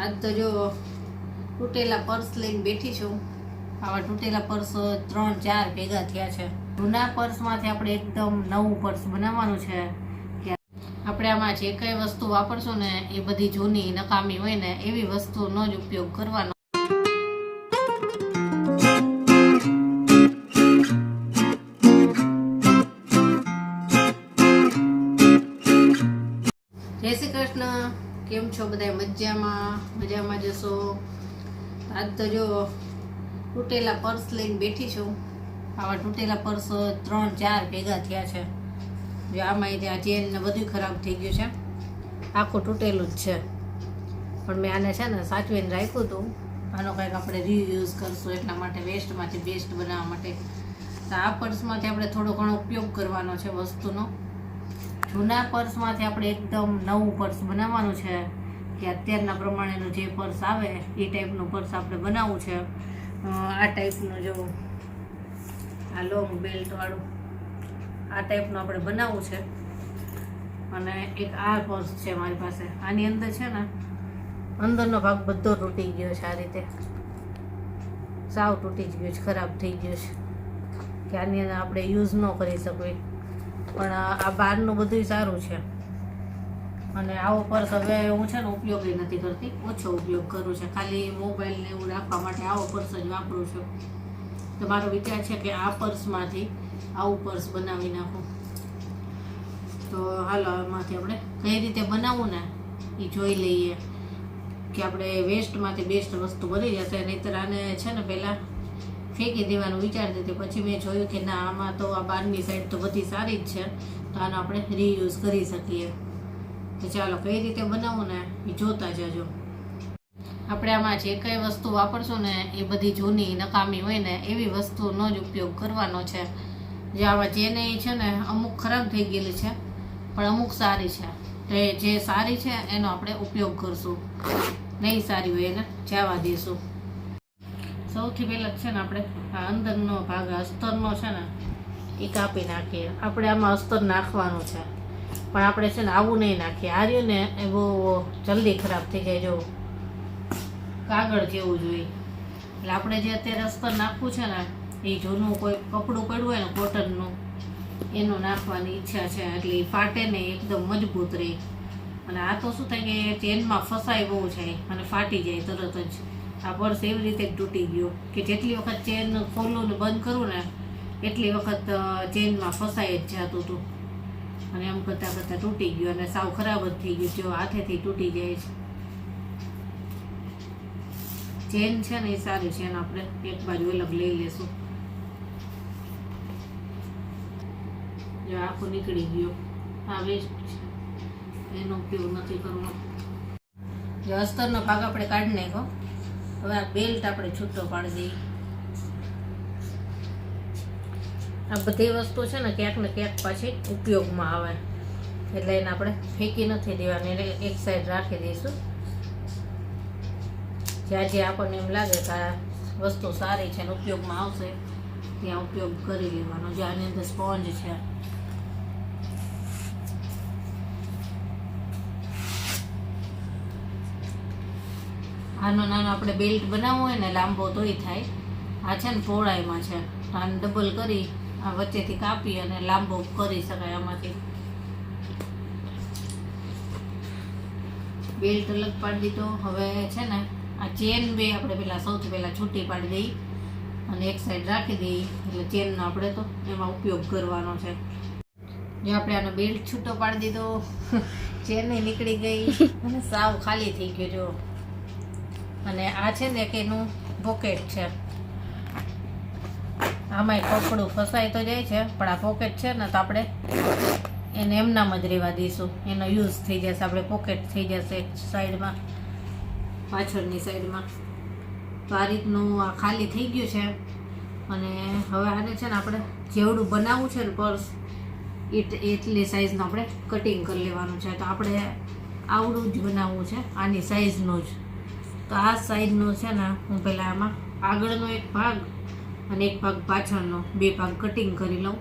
આજ તો જો તૂટેલા પર્સ લઈને બેઠી છું. આવા તૂટેલા પર્સ 3-4 ભેગા થયા છે. જૂના પર્સમાંથી આપણે એકદમ નવું પર્સ બનાવવાનું છે. આપણે આમાં જે કઈ વસ્તુ વાપરશું ને એ બધી જૂની નકામી હોય ને એવી વસ્તુનો જ ઉપયોગ કરવાનો. જય શ્રી કૃષ્ણ. કેમ છો બધા? મજામાં જશો. આજ તો જો તૂટેલા પર્સ લઈને બેઠી છું. આવા તૂટેલા પર્સ 3-4 ભેગા થયા છે. જો આમાં ત્યાં ચેન ને બધું ખરાબ થઈ ગયું છે. આખું તૂટેલું જ છે. પણ મેં આને છે ને સાચવીને રાખ્યું હતું. આનો કંઈક આપણે રીયુઝ કરશું એટલા માટે, વેસ્ટમાંથી બેસ્ટ બનાવવા માટે. તો આ પર્સમાંથી આપણે થોડો ઘણો ઉપયોગ કરવાનો છે વસ્તુનો. જૂના પર્સમાંથી આપણે એકદમ નવું પર્સ બનાવવાનું છે. કે અત્યારના પ્રમાણેનું જે પર્સ આવે એ ટાઈપનું પર્સ આપણે બનાવવું છે. આ ટાઈપનું જો આ લોંગ બેલ્ટવાળું આ ટાઈપનું આપણે બનાવવું છે. અને એક આ પર્સ છે મારી પાસે. આની અંદર છે ને અંદરનો ભાગ બધો તૂટી ગયો છે. આ રીતે સાવ તૂટી જ ગયો છે, ખરાબ થઈ ગયો છે. કે આની અંદર આપણે યુઝ ન કરી શકીએ. પણ આ બહારનું બધું સારું છે. અને આવો પર્સ હવે હું છે ને ઉપયોગ નથી કરતી, ઓછો ઉપયોગ કરું છું. ખાલી મોબાઈલ ને એવું રાખવા માટે આવો પર્સ જ વાપરું છું. તો મારો વિચાર છે કે આ પર્સમાંથી આવું પર્સ બનાવી નાખું. તો હાલો એમાંથી આપણે કઈ રીતે બનાવવું ને એ જોઈ લઈએ. કે આપણે વેસ્ટમાંથી બેસ્ટ વસ્તુ બની જશે. નહીંતર આને છે ને પહેલાં ફેંકી દેવાનું વિચારતી હતી. પછી મેં જોયું કે ના, આમાં તો આ બહારની સાઈડ તો બધી સારી જ છે, તો આનો આપણે રીયુઝ કરી શકીએ. તો ચાલો કઈ રીતે બનાવવું ને એ જોતા જજો. આપણે આમાં જે કઈ વસ્તુ વાપરશું ને એ બધી જૂની નકામી હોય ને એવી વસ્તુનો જ ઉપયોગ કરવાનો છે. જે આમાં જેને છે ને અમુક ખરાબ થઈ ગયેલી છે પણ અમુક સારી છે. તો જે સારી છે એનો આપણે ઉપયોગ કરશું, નહીં સારી હોય એને જવા દઈશું. સૌથી પહેલાં છે ને આપણે આ અંદરનો ભાગ અસ્તરનો છે ને એ કાપી નાખીએ. આપણે આમાં અસ્તર નાખવાનું છે, પણ આપણે છે ને આવું નહીં નાખીએ. આ રહ્યું ને એ બહુ જલ્દી ખરાબ થઈ જાય, જો કાગળ જેવું જોઈએ. એટલે આપણે જે અત્યારે અસ્તર નાખવું છે ને એ જૂનું કોઈ કપડું પડ્યું હોય ને કોટનનું, એનું નાખવાની ઈચ્છા છે. એટલે એ ફાટે ને એકદમ મજબૂત રહે. અને આ તો શું થાય કે ચેનમાં ફસાય બહુ જાય અને ફાટી જાય તરત જ. આ પર્સ એવી રીતે જ તૂટી ગયો કે જેટલી વખત ચેન ખોલું ને બંધ કરું ને એટલી વખત ચેનમાં ફસાઈ જ જતું હતું. અને એમ કરતાં કરતાં તૂટી ગયું અને સાવ ખરાબ જ થઈ ગયું. જો હાથેથી તૂટી જાય છે. ચેન છે ને એ સારી છે, એને આપણે એક બાજુ અલગ લઈ લેશું. જો આખું નીકળી ગયું. આ વેસ્ટ છે, એનો ઉપયોગ નથી કરવો. જો અસ્તરનો ભાગ આપણે કાઢી નાખ્યો. હવે આ બેલ્ટ આપણે છૂટો પાડી દઈએ. આ બધી વસ્તુ છે ને ક્યાંક ને ક્યાંક પાછી ઉપયોગમાં આવે, એટલે એને આપણે ફેંકી નથી દેવાની, એટલે એક સાઈડ રાખી દઈશું. જ્યાં જ્યાં આપણને એમ લાગે કે આ વસ્તુ સારી છે ને ઉપયોગમાં આવશે ત્યાં ઉપયોગ કરી લેવાનો. જે આની અંદર સ્પોન્જ છે, આનો નાનો આપણે બેલ્ટ બનાવવો હોય ને લાંબો તોય થાય. આ છે ને પહોળાઈમાં છે, તો આને ડબલ કરી આ વચ્ચેથી કાપી અને લાંબો કરી શકાય. આમાંથી બેલ્ટ અલગ પાડી દીધો. હવે છે ને આ ચેન બે આપણે પહેલાં સૌથી પહેલાં છૂટી પાડી દઈએ અને એક સાઈડ રાખી દઈએ. એટલે ચેનનો આપણે તો એમાં ઉપયોગ કરવાનો છે. જો આપણે આનો બેલ્ટ છૂટો પાડી દીધો, ચેન નીકળી ગઈ અને સાવ ખાલી થઈ ગયો. જો અને આ છે ને કે એનું પોકેટ છે. આમાંય કપડું ફસાઈ તો જાય છે, પણ આ પોકેટ છે ને તો આપણે એને એમનામ જ રહેવા દઈશું. એનો યુઝ થઈ જશે. આપણે પોકેટ થઈ જશે એક સાઈડમાં, પાછળની સાઈડમાં. તો આ રીતનું આ ખાલી થઈ ગયું છે. અને હવે આને છે ને આપણે જેવડું બનાવવું છે ને પર્સ એટલી સાઈઝનું આપણે કટિંગ કરી લેવાનું છે. તો આપણે આવડું જ બનાવવું છે, આની સાઈઝનું જ. તો આ સાઈઝનું છે ને હું પહેલાં આમાં આગળનો એક ભાગ અને એક ભાગ પાછળનો, બે ભાગ કટિંગ કરી લઉં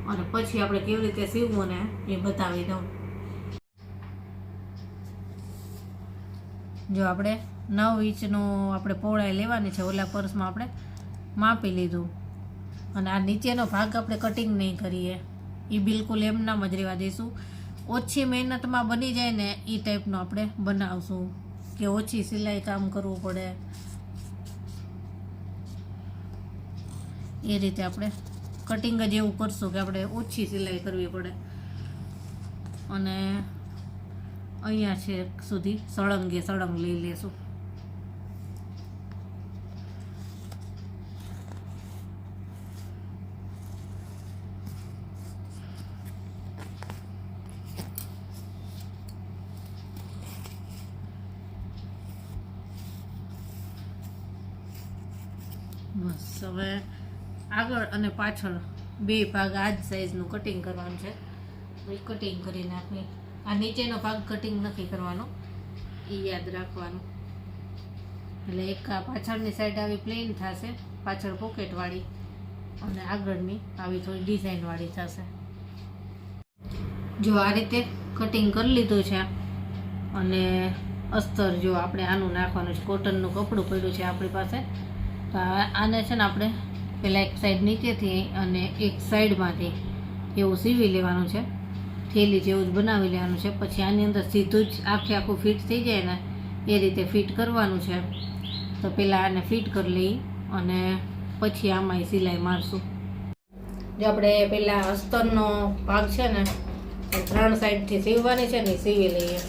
અને પછી આપણે કેવી રીતે સીવવું ને એ બતાવી દઉં. જો આપણે 9 ઇંચનું આપણે પહોળાઈ લેવાની છે. ઓલા પર્સમાં આપણે માપી લીધું અને આ નીચેનો ભાગ આપણે કટિંગ નહીં કરીએ, એ બિલકુલ એમનામ જ રહેવા દઈશું. ઓછી મહેનતમાં બની જાય ને એ ટાઈપનું આપણે બનાવશું કે ઓછી સિલાઈ કામ કરવું પડે એ રીતે આપણે કટિંગ જ એવું કરશું કે આપણે ઓછી સિલાઈ કરવી પડે. અને અહીંયા છે સુધી સળંગ લઈ લેશું. બસ હવે આગળ અને પાછળ બે ભાગ આ જ સાઈઝનું કટિંગ કરવાનું છે. કટિંગ કરી નાખવી. આ નીચેનો ભાગ કટિંગ નથી કરવાનો, એ યાદ રાખવાનું. એટલે એક આ પાછળની સાઈડ આવી પ્લેન થશે, પાછળ પોકેટવાળી, અને આગળની આવી થોડી ડિઝાઇનવાળી થશે. જો આ રીતે કટિંગ કરી લીધું છે. અને અસ્તર જો આપણે આનું નાખવાનું છે, કોટનનું કપડું પડ્યું છે આપણી પાસે. તો આને છે ને આપણે પહેલાં એક સાઈડ નીચેથી અને એક સાઈડમાંથી એવું સીવી લેવાનું છે. થેલી જેવું જ બનાવી લેવાનું છે. પછી આની અંદર સીધું જ આખું ફિટ થઈ જાય ને એ રીતે ફિટ કરવાનું છે. તો પહેલાં આને ફિટ કરી લઈ અને પછી આમાંય સિલાઈ મારશું. જો આપણે પહેલાં અસ્તરનો ભાગ છે ને 3 સાઈડથી સીવવાની છે ને સીવી લઈએ.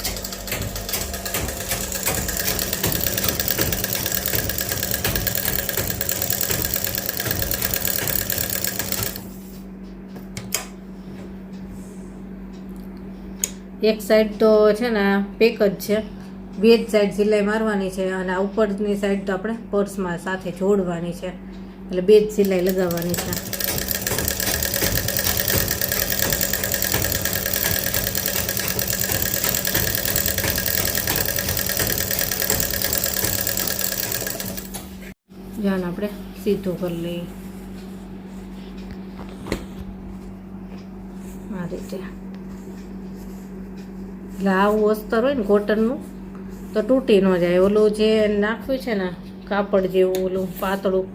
એક સાઈડ તો છે ને પેક જ છે, 2 જ સાઈડ સિલાઈ મારવાની છે. અને આ ઉપરની સાઈડ તો આપણે પર્સમાં સાથે જોડવાની છે, એટલે 2 જ સિલાઈ લગાવવાની છે. જાન આપણે સીધું કરી લઈએ આ રીતે. એટલે આવું અસ્તર હોય ને કોટનનું તો તૂટી ન જાય. ઓલું જે નાખ્યું છે ને કાપડ જેવું ઓલું પાતળું,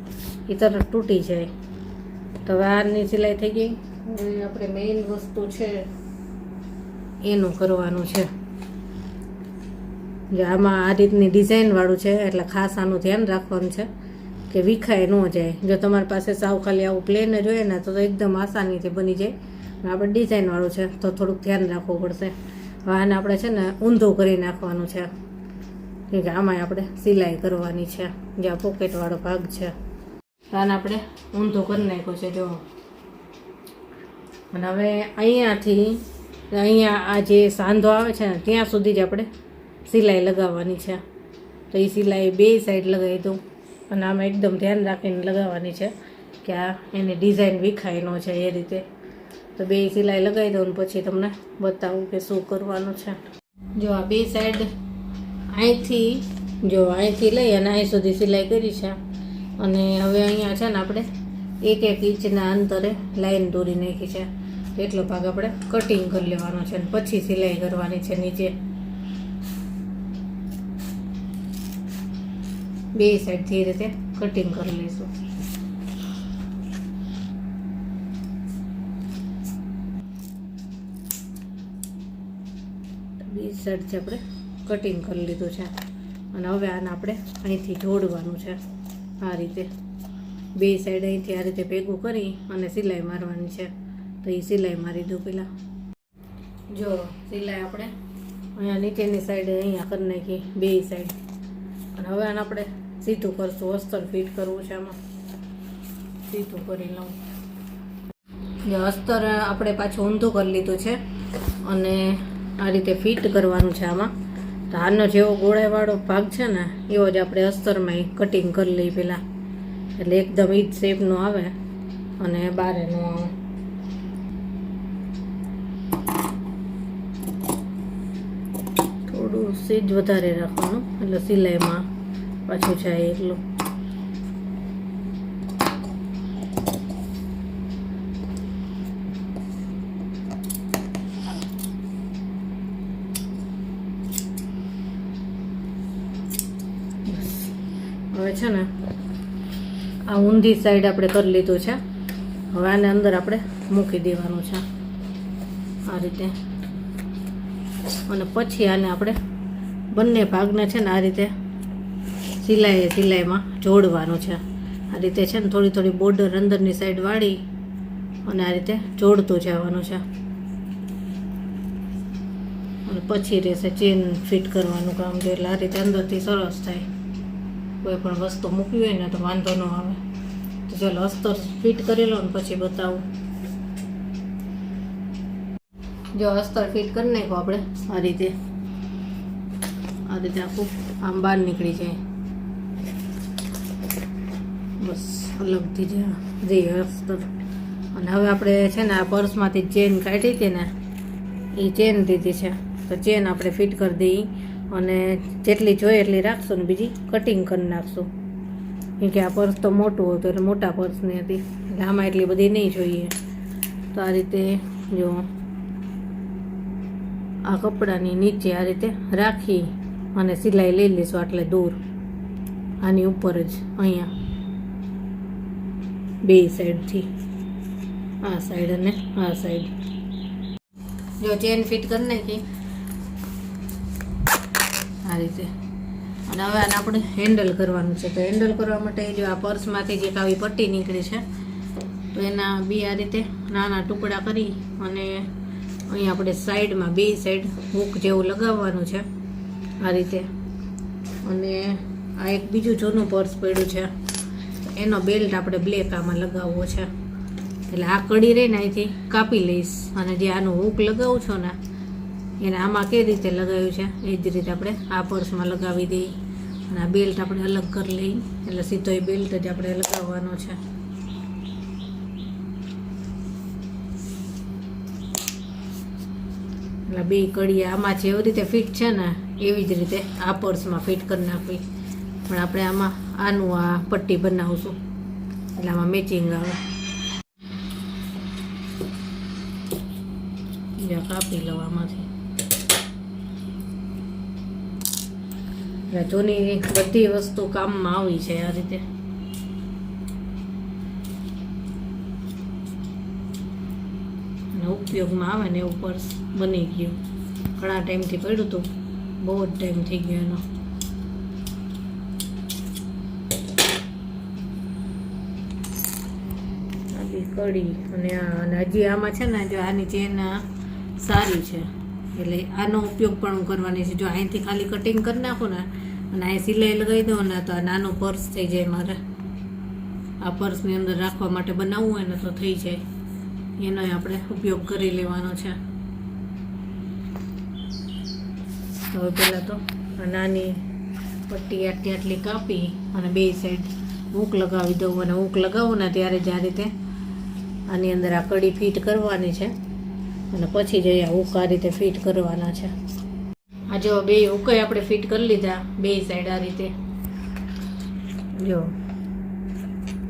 એ તરત તૂટી જાય. તો હવે આની સિલાઈ થઈ ગઈ. હવે આપણે મેઇન વસ્તુ છે એનું કરવાનું છે. જે આમાં આ રીતની ડિઝાઇનવાળું છે, એટલે ખાસ આનું ધ્યાન રાખવાનું છે કે વિખાય ન જાય. જો તમારી પાસે સાવ ખાલી આવું પ્લેન જ હોય ને તો એકદમ આસાનીથી બની જાય. આપણે ડિઝાઇનવાળું છે તો થોડુંક ધ્યાન રાખવું પડશે. હવે આને આપણે છે ને ઊંધું કરી નાખવાનું છે, કેમ કે આમાં આપણે સિલાઈ કરવાની છે. જે આ પોકેટવાળો ભાગ છે આને આપણે ઊંધું કરી નાખ્યો છે જો. અને હવે અહીંયા આ જે સાંધો આવે છે ને ત્યાં સુધી જ આપણે સિલાઈ લગાવવાની છે. તો એ સિલાઈ 2 સાઈડ લગાવી દઉં. અને આમાં એકદમ ધ્યાન રાખીને લગાવવાની છે કે આ એની ડિઝાઇન વિખાય ન છે એ રીતે. તો 2 સિલાઈ લગાવી દઉં પછી તમને બતાવું કે શું કરવાનું છે. જો આ 2 સાઈડ અહીંથી લઈ અને અહીં સુધી સિલાઈ કરી છે. અને હવે અહીંયા છે ને આપણે 1 ઇંચના અંતરે લાઈન દોરી નાખી છે. એટલો ભાગ આપણે કટિંગ કરી લેવાનો છે અને પછી સિલાઈ કરવાની છે નીચે. 2 સાઈડથી એ રીતે કટિંગ કરી લઈશું. સાઈડથી આપણે કટિંગ કરી લીધું છે. અને હવે આને આપણે અહીંથી જોડવાનું છે આ રીતે. 2 સાઈડ અહીંથી આ રીતે ભેગું કરી અને સિલાઈ મારવાની છે. તો એ સિલાઈ મારી દઉં પહેલાં. જો સિલાઈ આપણે અહીંયા નીચેની સાઈડ અહીંયા કરી નાખી 2 સાઈડ. અને હવે આને આપણે સીધું કરશું. અસ્તર ફિટ કરવું છે આમાં. સીધું કરી લઉં. જે અસ્તર આપણે પાછું ઊંધું કરી લીધું છે અને આ રીતે ફિટ કરવાનું છે આમાં. તો આનો જેવો ગોળાઈવાળો ભાગ છે ને એવો જ આપણે અસ્તરમાં કટિંગ કરી લઈએ પહેલાં, એટલે એકદમ ઈ જ શેપનો આવે અને બારે ન આવે. થોડું સીજ વધારે રાખવાનું એટલે સિલાઈમાં પાછું જાય એટલું. હવે છે ને આ ઊંધી સાઈડ આપણે કરી લીધું છે. હવે આને અંદર આપણે મૂકી દેવાનું છે આ રીતે, અને પછી આને આપણે બંને ભાગને છે ને આ રીતે સિલાઈમાં જોડવાનું છે. આ રીતે છે ને થોડી થોડી બોર્ડર અંદરની સાઈડ વાળી અને આ રીતે જોડતું જવાનું છે. અને પછી રહેશે ચેન ફિટ કરવાનું કામ, જો એટલે આ રીતે અંદરથી સરસ થાય. કોઈ પણ વસ્તુ મૂકવી હોય ને તો વાંધો ન આવે. તો ચાલો અસ્તર ફિટ કરી લો ને પછી બતાવું. જો અસ્તર ફિટ કરી નાખો આપણે આ રીતે આખું આમ બહાર નીકળી જાય. બસ અલગથી જઈએ અસ્તર. અને હવે આપણે છે ને આ પર્સમાંથી ચેન કાઢી હતી ને એ ચેન દીધી છે, તો ચેન આપણે ફિટ કરી દઈએ. અને જેટલી જોઈએ એટલી રાખશું ને બીજી કટિંગ કરી નાખશું. કેમ કે આ પર્સ તો મોટું હતું એટલે મોટા પર્સની હતી, એટલે આમાં એટલી બધી નહીં જોઈએ. તો આ રીતે જો આ કપડાની નીચે આ રીતે રાખી અને સિલાઈ લઈ લઈશું આટલે દૂર, આની ઉપર જ અહીંયા બે સાઈડથી, આ સાઈડ અને આ સાઈડ. જો ચેન ફિટ કરી નાખી આ રીતે. અને હવે આને આપણે હેન્ડલ કરવાનું છે. તો હેન્ડલ કરવા માટે જો આ પર્સમાંથી જે આવી પટ્ટી નીકળી છે તો એના બી આ રીતે નાના ટુકડા કરી અને અહીં આપણે સાઈડમાં બે સાઈડ હૂક જેવું લગાવવાનું છે આ રીતે. અને આ એક બીજું જૂનું પર્સ પડ્યું છે, એનો બેલ્ટ આપણે બ્લેક આમાં લગાવવો છે. એટલે આ કડી રહીને અહીંથી કાપી લઈશ, અને જે આનું હૂક લગાવું છું ને એને આમાં કઈ રીતે લગાવ્યું છે એ જ રીતે આપણે આ પર્સમાં લગાવી દઈએ. અને આ બેલ્ટ આપણે અલગ કરી લઈએ, એટલે સીધો એ બેલ્ટ જ આપણે લગાવવાનો છે. એટલે બે કડી આમાં જેવી રીતે ફિટ છે ને એવી જ રીતે આ પર્સમાં ફિટ કરી નાખવી. પણ આપણે આમાં આનું આ પટ્ટી બનાવશું એટલે આમાં મેચિંગ આવે. કાપી લઉં આમાંથી. જૂની બધી વસ્તુ કામમાં આવી છે આ રીતે. અને ઉપયોગમાં આવે ને એવું પર્સ બની ગયું. ઘણા ટાઈમથી પડ્યું હતું, બહુ જ ટાઈમ થઈ ગયો એનો. આ બી કડી અને હજી આમાં છે ને જો આની ચેન સારી છે એટલે આનો ઉપયોગ પણ હું કરવાની છે. જો અહીંથી ખાલી કટિંગ કરી નાખું ને અને અહીં સિલાઈ લગાવી દઉં ને તો આ નાનું પર્સ થઈ જાય મારે. આ પર્સની અંદર રાખવા માટે બનાવવું હોય ને તો થઈ જાય. એનો આપણે ઉપયોગ કરી લેવાનો છે. હવે પહેલાં તો નાની પટ્ટી આટલી કાપી અને બે સાઈડ હૂક લગાવી દઉં. અને હૂક લગાવું ને ત્યારે જ આ રીતે આની અંદર આ કડી ફિટ કરવાની છે, અને પછી જઈએ હૂક આ રીતે ફિટ કરવાના છે. આ જો બે હૂકય આપણે ફિટ કરી લીધા બે સાઈડ આ રીતે. જો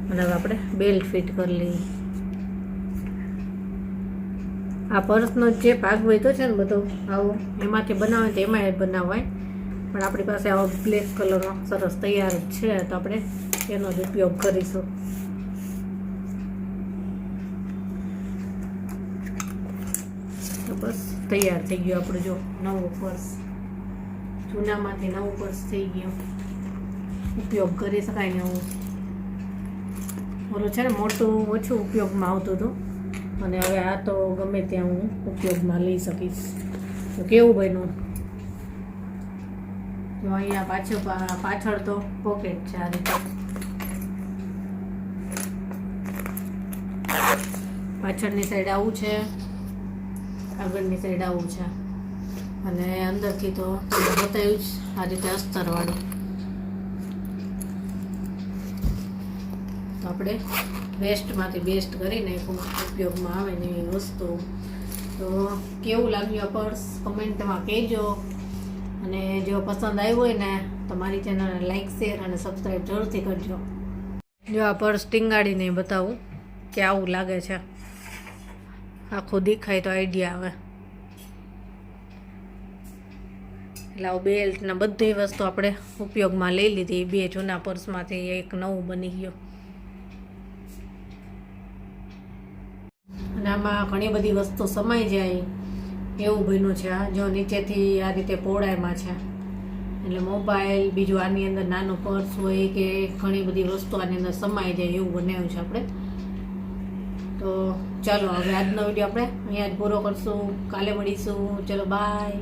અને હવે આપણે બેલ્ટ ફિટ કરી લઈએ. આ પર્સનો જે ભાગ વધ્યો છે ને બધો આવો એમાંથી બનાવે તો એમાં બનાવાય, પણ આપણી પાસે આવો બ્લેક કલરનો સરસ તૈયાર જ છે તો આપણે એનો જ ઉપયોગ કરીશું. તો બસ તૈયાર થઈ ગયો આપણું જો નવું પર્સ. જૂનામાંથી નવું પર્સ થઈ ગયું, ઉપયોગ કરી શકાય ને એવું. ઓલું છે ને મોટું ઓછું ઉપયોગમાં આવતું હતું, અને હવે આ તો ગમે ત્યાં હું ઉપયોગમાં લઈ શકીશ. તો કેવું બન્યું જો અહીંયા પાછળ તો પોકેટ છે આ રીતે. પાછળની સાઈડ આવું છે, આગળની સાઈડ આવું છે, અને અંદરથી તો બતાવ્યું જ આ રીતે અસ્તરવાળું. તો આપણે વેસ્ટમાંથી બેસ્ટ કરીને ઉપયોગમાં આવે ને એવી વસ્તુ. તો કેવું લાગ્યું આ પર્સ કમેન્ટમાં કહેજો, અને જો પસંદ આવ્યું હોય ને તો મારી ચેનલને લાઈક શેર અને સબસ્ક્રાઈબ જરૂરથી કરજો. જો આ પર્સ ટીંગાડીને બતાવું કે આવું લાગે છે, આખું દેખાય તો આઈડિયા આવે. એટલે આવું બેલ્ટ ને બધી વસ્તુ આપણે ઉપયોગમાં લઈ લીધી. 2 જૂના પર્સમાંથી એક નવું બની ગયું. અને આમાં ઘણી બધી વસ્તુ સમાઈ જાય એવું બન્યું છે. આ જો નીચેથી આ રીતે પહોળાઈમાં છે, એટલે મોબાઈલ, બીજું આની અંદર નાનું પર્સ હોય કે ઘણી બધી વસ્તુ આની અંદર સમાઈ જાય એવું બનાવ્યું છે આપણે. તો ચાલો હવે આજનો વિડીયો આપણે અહીંયા જ પૂરો કરશું. કાલે મળીશું. ચલો બાય.